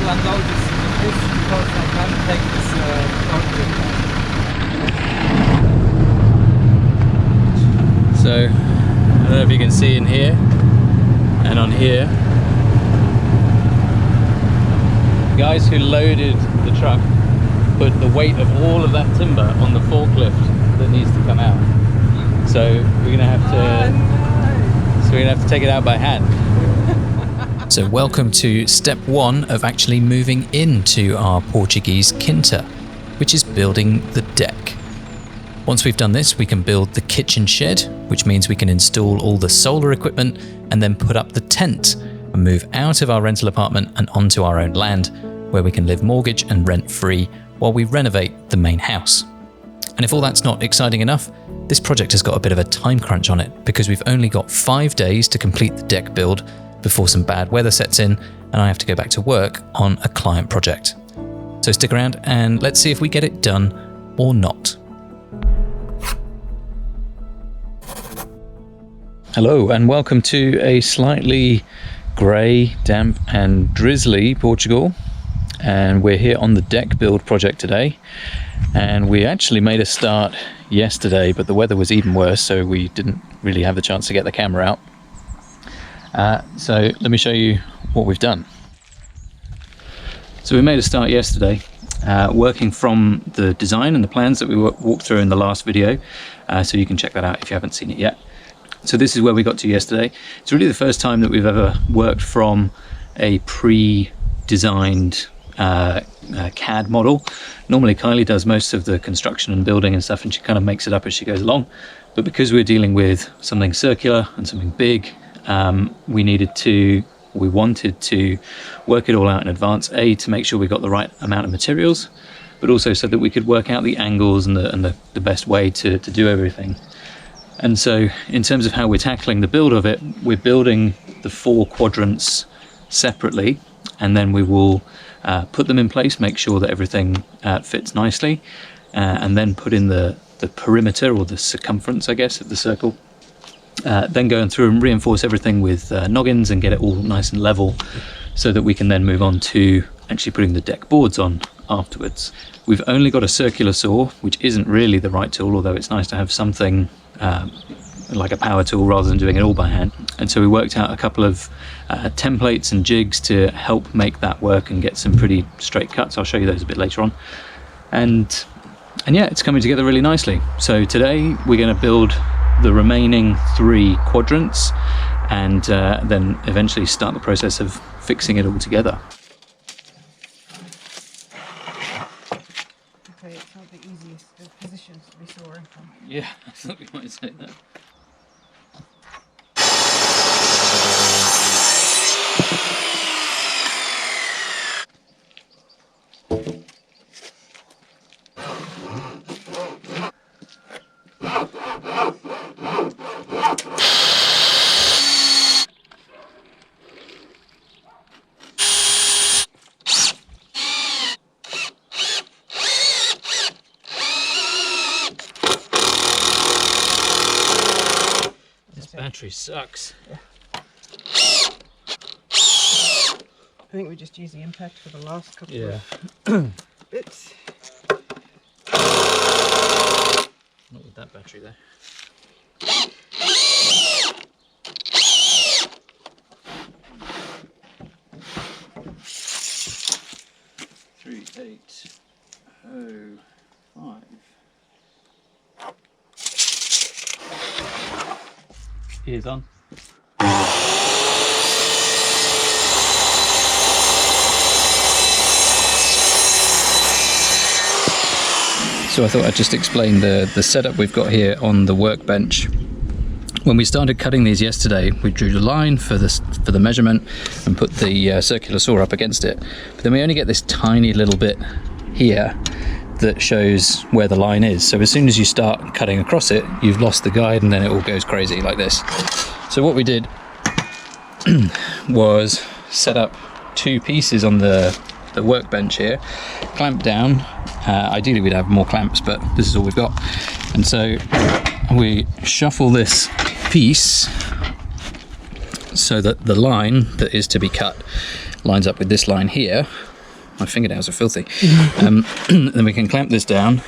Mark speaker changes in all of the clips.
Speaker 1: to unload this because I can't take this out.
Speaker 2: So, I don't know if you can see in here and on here, the guys who loaded the truck put the weight of all of that timber on the forklift that needs to come out. So we're gonna have to take it out by hand. So welcome to step one of actually moving into our Portuguese quinta, which is building the deck. Once we've done this, we can build the kitchen shed, which means we can install all the solar equipment and then put up the tent and move out of our rental apartment and onto our own land, where we can live mortgage and rent free while we renovate the main house. And if all that's not exciting enough, this project has got a bit of a time crunch on it because we've only got 5 days to complete the deck build before some bad weather sets in and I have to go back to work on a client project. So stick around and let's see if we get it done or not. Hello and welcome to a slightly grey, damp and drizzly Portugal. And we're here on the deck build project today. And we actually made a start yesterday, but the weather was even worse, so we didn't really have the chance to get the camera out. So let me show you what we've done. So we made a start yesterday, working from the design and the plans that we walked through in the last video. So you can check that out if you haven't seen it yet. So this is where we got to yesterday. It's really the first time that we've ever worked from a pre-designed CAD model. Normally Kylie does most of the construction and building and stuff, and she kind of makes it up as she goes along. But because we're dealing with something circular and something big, we wanted to work it all out in advance, to make sure we got the right amount of materials, but also so that we could work out the angles and the best way to do everything. And so in terms of how we're tackling the build of it, we're building the 4 quadrants separately, and then we will put them in place, make sure that everything fits nicely, and then put in the perimeter, or the circumference, I guess, of the circle. Then going through and reinforce everything with noggins and get it all nice and level, so that we can then move on to actually putting the deck boards on afterwards. We've only got a circular saw, which isn't really the right tool, although it's nice to have something like a power tool rather than doing it all by hand. And so we worked out a couple of templates and jigs to help make that work and get some pretty straight cuts. I'll show you those a bit later on. And yeah, it's coming together really nicely. So today we're going to build the remaining 3 quadrants and then eventually start the process of fixing it all together.
Speaker 3: Okay, it's not the easiest of positions to be soaring from.
Speaker 2: Yeah, I thought we might say that. Battery sucks.
Speaker 3: Yeah. I think we just use the impact for the last couple of bits.
Speaker 2: Not with that battery though. 3805. Ears on. So I thought I'd just explain the setup we've got here on the workbench. When we started cutting these yesterday, we drew the line for the measurement and put the circular saw up against it. But then we only get this tiny little bit here that shows where the line is. So as soon as you start cutting across it, you've lost the guide and then it all goes crazy like this. So what we did was set up 2 pieces on the workbench here, clamp down. Ideally we'd have more clamps, but this is all we've got. And so we shuffle this piece so that the line that is to be cut lines up with this line here, my fingernails are filthy. Then we can clamp this down,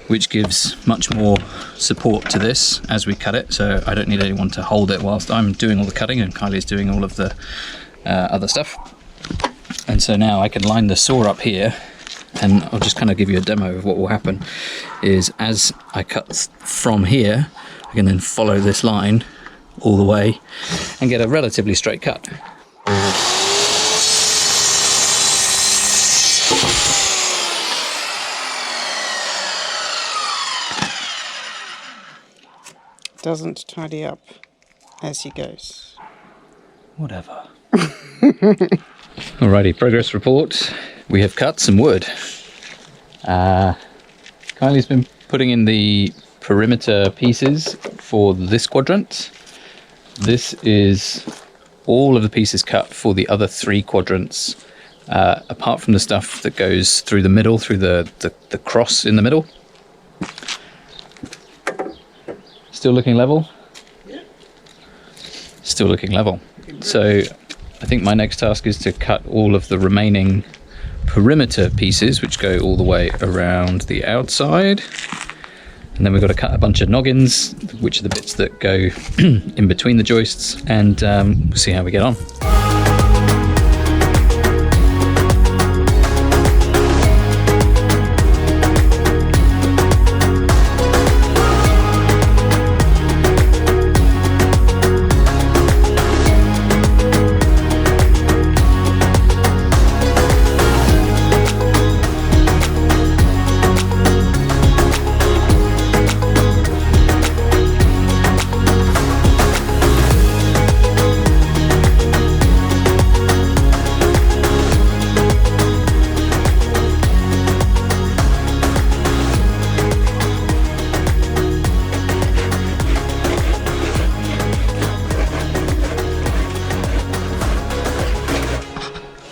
Speaker 2: which gives much more support to this as we cut it, so I don't need anyone to hold it whilst I'm doing all the cutting and Kylie's doing all of the other stuff. And so now I can line the saw up here, and I'll just kind of give you a demo of what will happen is as I cut from here, I can then follow this line all the way and get a relatively straight cut.
Speaker 3: Doesn't tidy up as he goes.
Speaker 2: Whatever. Alrighty, progress report. We have cut some wood. Kylie's been putting in the perimeter pieces for this quadrant. This is all of the pieces cut for the other 3 quadrants, apart from the stuff that goes through the middle, through the cross in the middle. Still looking level? Yeah. Still looking level. So I think my next task is to cut all of the remaining perimeter pieces, which go all the way around the outside. And then we've got to cut a bunch of noggins, which are the bits that go in between the joists, and we'll see how we get on.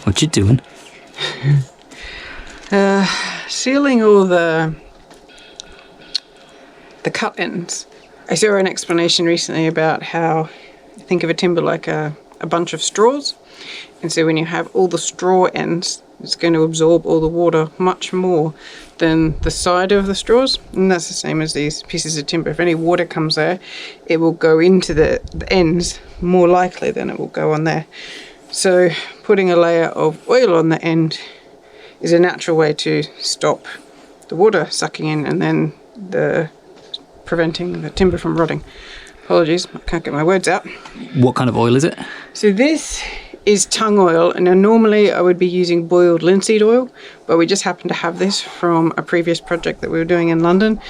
Speaker 2: What you doing?
Speaker 3: Sealing all the cut ends. I saw an explanation recently about how think of a timber like a bunch of straws, and so when you have all the straw ends, it's going to absorb all the water much more than the side of the straws, and that's the same as these pieces of timber. If any water comes there, it will go into the ends more likely than it will go on there. So putting a layer of oil on the end is a natural way to stop the water sucking in and then preventing the timber from rotting. Apologies, I can't get my words out.
Speaker 2: What kind of oil is it?
Speaker 3: So this is tung oil, and now normally I would be using boiled linseed oil, but we just happen to have this from a previous project that we were doing in London.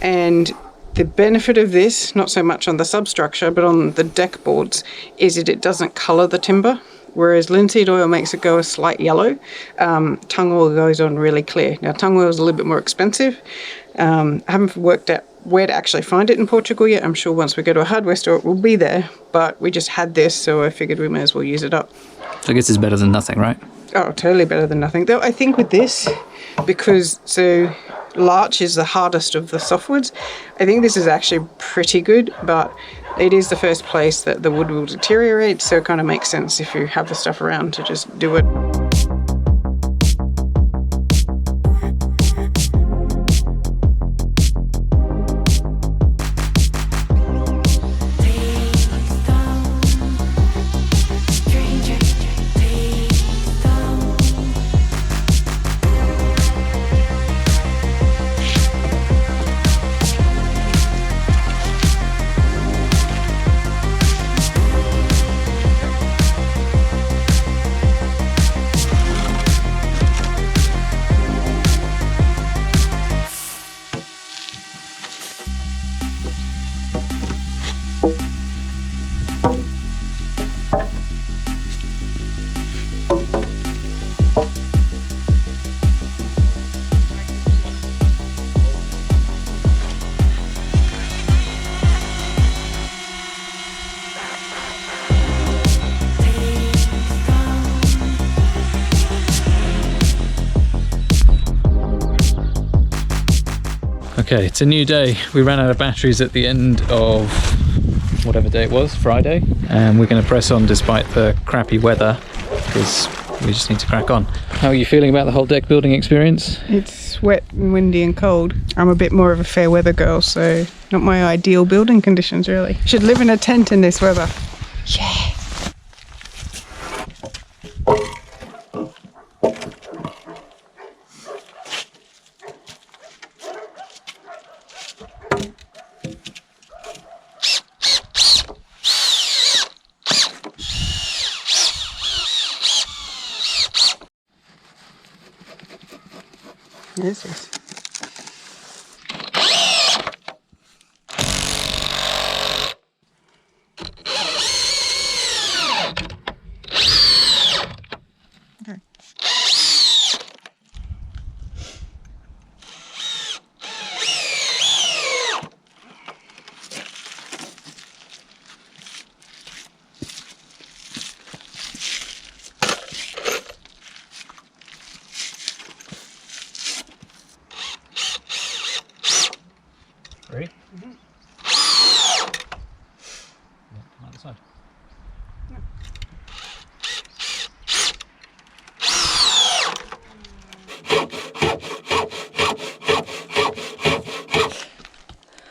Speaker 3: And the benefit of this, not so much on the substructure, but on the deck boards, is that it doesn't colour the timber. Whereas linseed oil makes it go a slight yellow, tung oil goes on really clear. Now tung oil is a little bit more expensive. I haven't worked out where to actually find it in Portugal yet. I'm sure once we go to a hardware store it will be there, but we just had this, so I figured we may as well use it up.
Speaker 2: I guess it's better than nothing, right?
Speaker 3: Oh, totally better than nothing. Though I think with this, because larch is the hardest of the softwoods, I think this is actually pretty good, but it is the first place that the wood will deteriorate, so it kind of makes sense if you have the stuff around to just do it.
Speaker 2: Okay, it's a new day. We ran out of batteries at the end of whatever day it was, Friday, and we're going to press on despite the crappy weather because we just need to crack on. How are you feeling about the whole deck building experience?
Speaker 3: It's wet and windy and cold. I'm a bit more of a fair weather girl, so not my ideal building conditions really. Should live in a tent in this weather. Yeah. This is. Okay.
Speaker 2: Ready? Mm-hmm. Yeah, come out the side.
Speaker 3: No.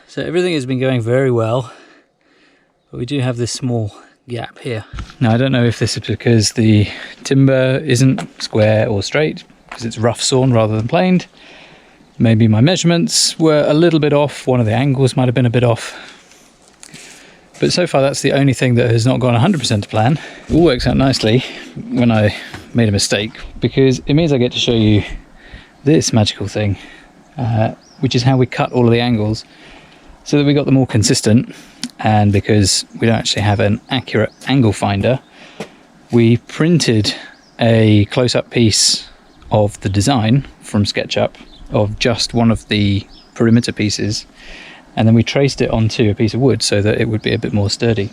Speaker 2: So everything has been going very well, but we do have this small gap here. Now I don't know if this is because the timber isn't square or straight, because it's rough sawn rather than planed. Maybe my measurements were a little bit off, one of the angles might have been a bit off. But so far that's the only thing that has not gone 100% to plan. It all works out nicely when I made a mistake, because it means I get to show you this magical thing, which is how we cut all of the angles so that we got them all consistent. And because we don't actually have an accurate angle finder, we printed a close-up piece of the design from SketchUp of just one of the perimeter pieces, and then we traced it onto a piece of wood so that it would be a bit more sturdy.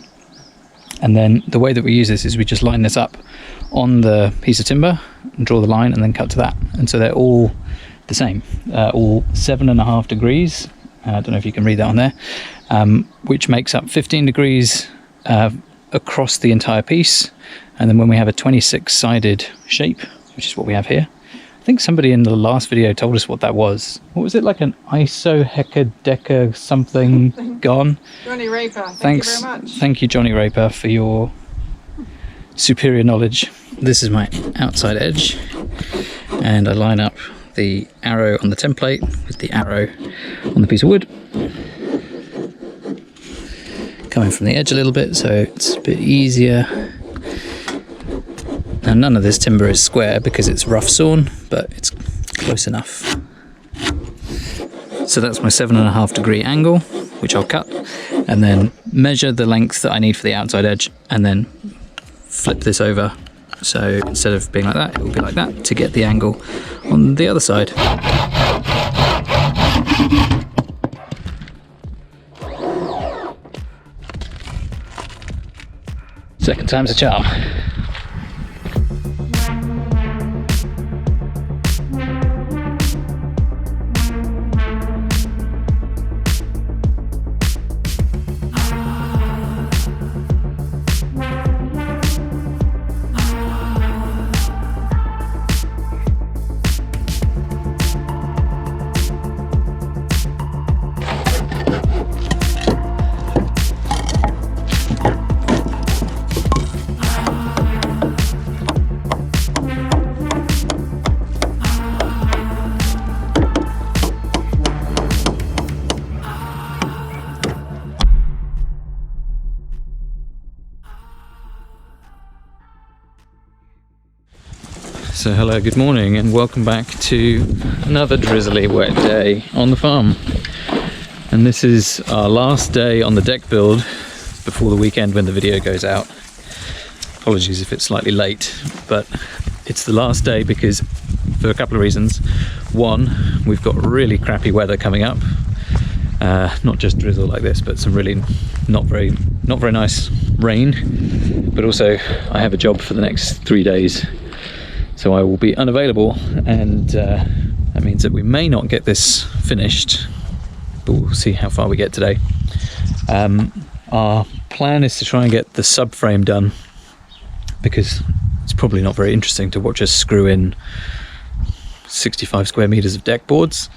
Speaker 2: And then the way that we use this is we just line this up on the piece of timber and draw the line and then cut to that, and so they're all the same, all 7.5 degrees. I don't know if you can read that on there, which makes up 15 degrees across the entire piece. And then when we have a 26-sided shape, which is what we have here, I think somebody in the last video told us what that was. What was it, like an isohecadeca something gone?
Speaker 3: Johnny Raper,
Speaker 2: Thanks,
Speaker 3: you very much.
Speaker 2: Thank you, Johnny Raper, for your superior knowledge. This is my outside edge, and I line up the arrow on the template with the arrow on the piece of wood, coming from the edge a little bit so it's a bit easier. Now none of this timber is square because it's rough sawn, but it's close enough. So that's my 7.5 degree angle, which I'll cut, and then measure the length that I need for the outside edge, and then flip this over. So instead of being like that, it will be like that to get the angle on the other side. Second time's a charm. So hello, good morning, and welcome back to another drizzly wet day on the farm. And this is our last day on the deck build before the weekend when the video goes out. Apologies if it's slightly late, but it's the last day because for a couple of reasons. One, we've got really crappy weather coming up. Not just drizzle like this, but some really not very nice rain. But also I have a job for the next 3 days. So I will be unavailable, and that means that we may not get this finished, but we'll see how far we get today. Our plan is to try and get the subframe done, because it's probably not very interesting to watch us screw in 65 square meters of deck boards.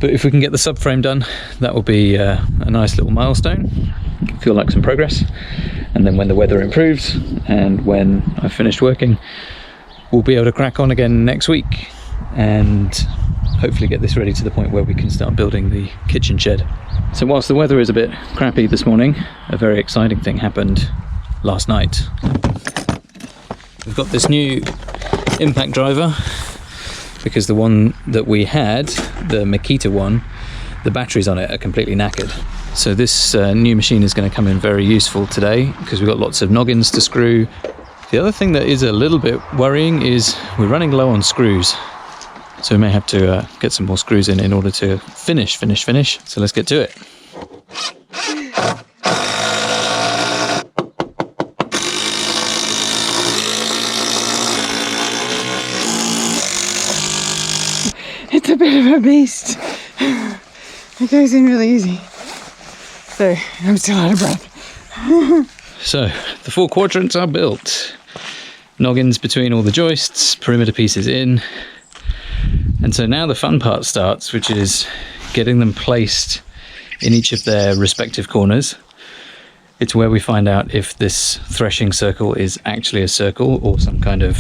Speaker 2: But if we can get the subframe done, that will be a nice little milestone. Feel like some progress. And then when the weather improves and when I've finished working, we'll be able to crack on again next week and hopefully get this ready to the point where we can start building the kitchen shed. So whilst the weather is a bit crappy this morning, a very exciting thing happened last night. We've got this new impact driver, because the one that we had, the Makita one, the batteries on it are completely knackered. So this new machine is going to come in very useful today because we've got lots of noggins to screw. The other thing that is a little bit worrying is we're running low on screws. So we may have to get some more screws in order to finish. So let's get to it.
Speaker 3: It's a bit of a beast. It goes in really easy. So I'm still out of breath.
Speaker 2: So the 4 quadrants are built. Noggins between all the joists, perimeter pieces in. And so now the fun part starts, which is getting them placed in each of their respective corners. It's where we find out if this threshing circle is actually a circle or some kind of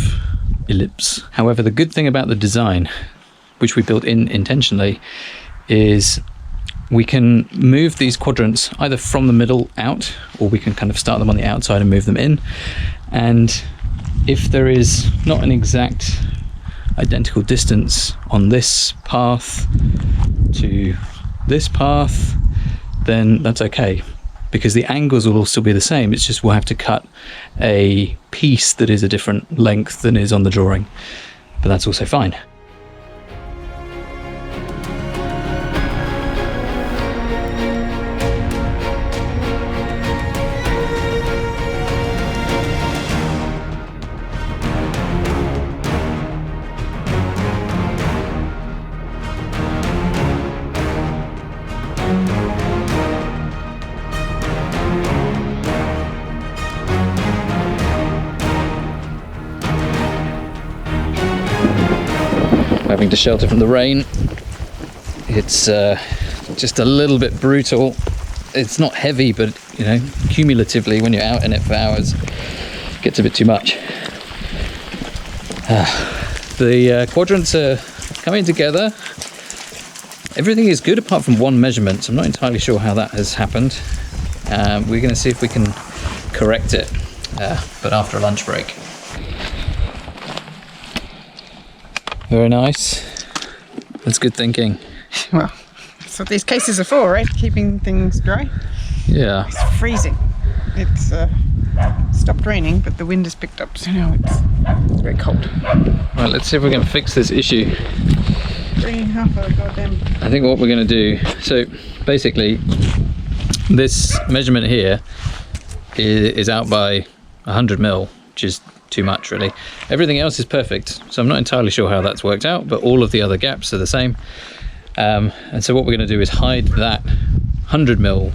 Speaker 2: ellipse. However, the good thing about the design, which we built in intentionally, is we can move these quadrants either from the middle out, or we can kind of start them on the outside and move them in. And if there is not an exact identical distance on this path to this path, then that's okay, because the angles will all still be the same. It's just we'll have to cut a piece that is a different length than is on the drawing, but that's also fine. Having to shelter from the rain. It's just a little bit brutal. It's not heavy, but you know, cumulatively when you're out in it for hours, it gets a bit too much. The quadrants are coming together. Everything is good apart from one measurement, so I'm not entirely sure how that has happened. We're going to see if we can correct it, but after a lunch break. Very nice. That's good thinking.
Speaker 3: Well, that's what these cases are for, right? Keeping things dry.
Speaker 2: Yeah.
Speaker 3: It's freezing. It's stopped raining, but the wind has picked up, so now it's very cold.
Speaker 2: Right, let's see if we can fix this issue.
Speaker 3: 3.5 goddamn.
Speaker 2: I think what we're going to do, so basically this measurement here is out by 100 mil, which is too much really. Everything else is perfect, so I'm not entirely sure how that's worked out, but all of the other gaps are the same. And so what we're going to do is hide that 100 mil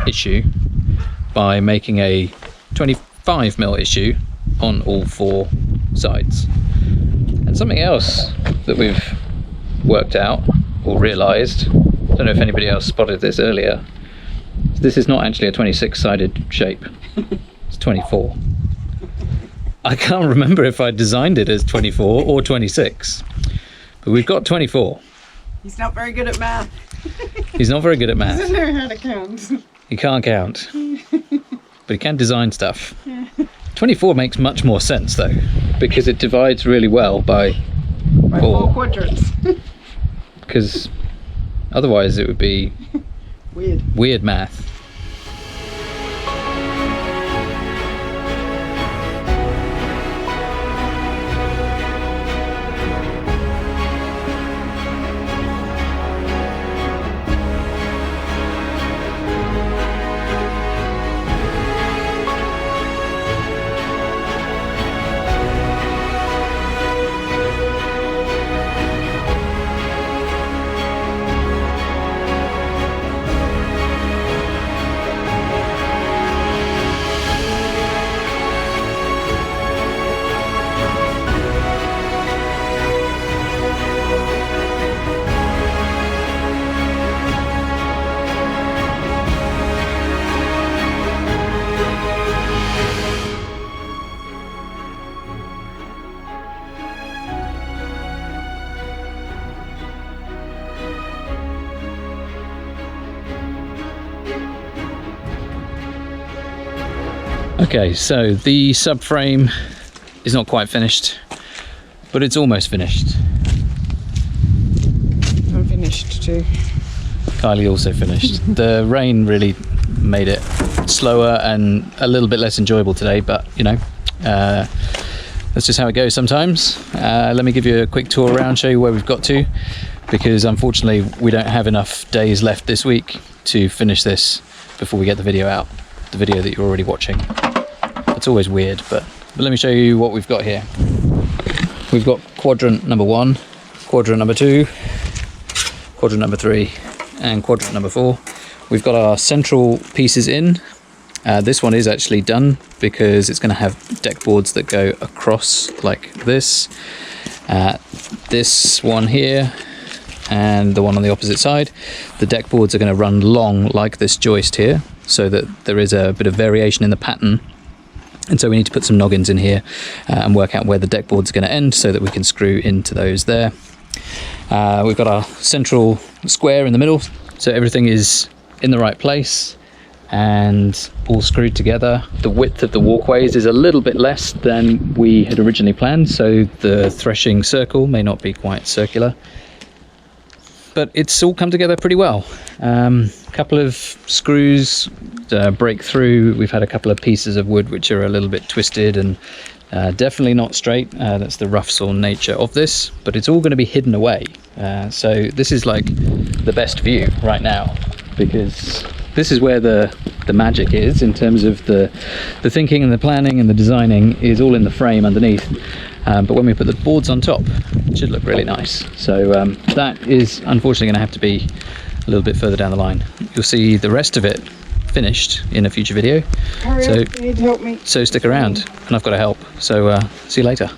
Speaker 2: issue by making a 25 mil issue on all 4 sides. And something else that we've worked out or realized, I don't know if anybody else spotted this earlier, this is not actually a 26 sided shape, it's 24. I can't remember if I designed it as 24 or 26, but we've got 24.
Speaker 3: He's not very good at math.
Speaker 2: He's not very good at math.
Speaker 3: He doesn't know how to count.
Speaker 2: He can't count, but he can design stuff. 24 makes much more sense though, because it divides really well by
Speaker 3: 4 quadrants.
Speaker 2: Because otherwise it would be weird math. Okay, so the subframe is not quite finished, but it's almost finished.
Speaker 3: I'm finished too.
Speaker 2: Kylie also finished. The rain really made it slower and a little bit less enjoyable today, but you know, that's just how it goes sometimes. Let me give you a quick tour around, show you where we've got to, because unfortunately we don't have enough days left this week to finish this before we get the video out, the video that you're already watching. It's always weird, but let me show you what we've got here. We've got quadrant number 1, quadrant number 2, quadrant number 3, and quadrant number 4. We've got our central pieces in. This one is actually done because it's going to have deck boards that go across like this. This one here and the one on the opposite side. The deck boards are going to run long like this joist here, so that there is a bit of variation in the pattern. And so we need to put some noggins in here and work out where the deck boards are going to end so that we can screw into those there. We've got our central square in the middle, so everything is in the right place and all screwed together. The width of the walkways is a little bit less than we had originally planned, so the threshing circle may not be quite circular, but it's all come together pretty well. A couple of screws break through. We've had a couple of pieces of wood which are a little bit twisted and definitely not straight. That's the rough sawn nature of this, but it's all going to be hidden away. So this is like the best view right now, because this is where the magic is in terms of the thinking and the planning and the designing is all in the frame underneath. But when we put the boards on top, it should look really nice. So that is unfortunately going to have to be a little bit further down the line. You'll see the rest of it finished in a future video.
Speaker 3: Hurry up, you need to help me.
Speaker 2: So stick around, and I've got to help. So see you later.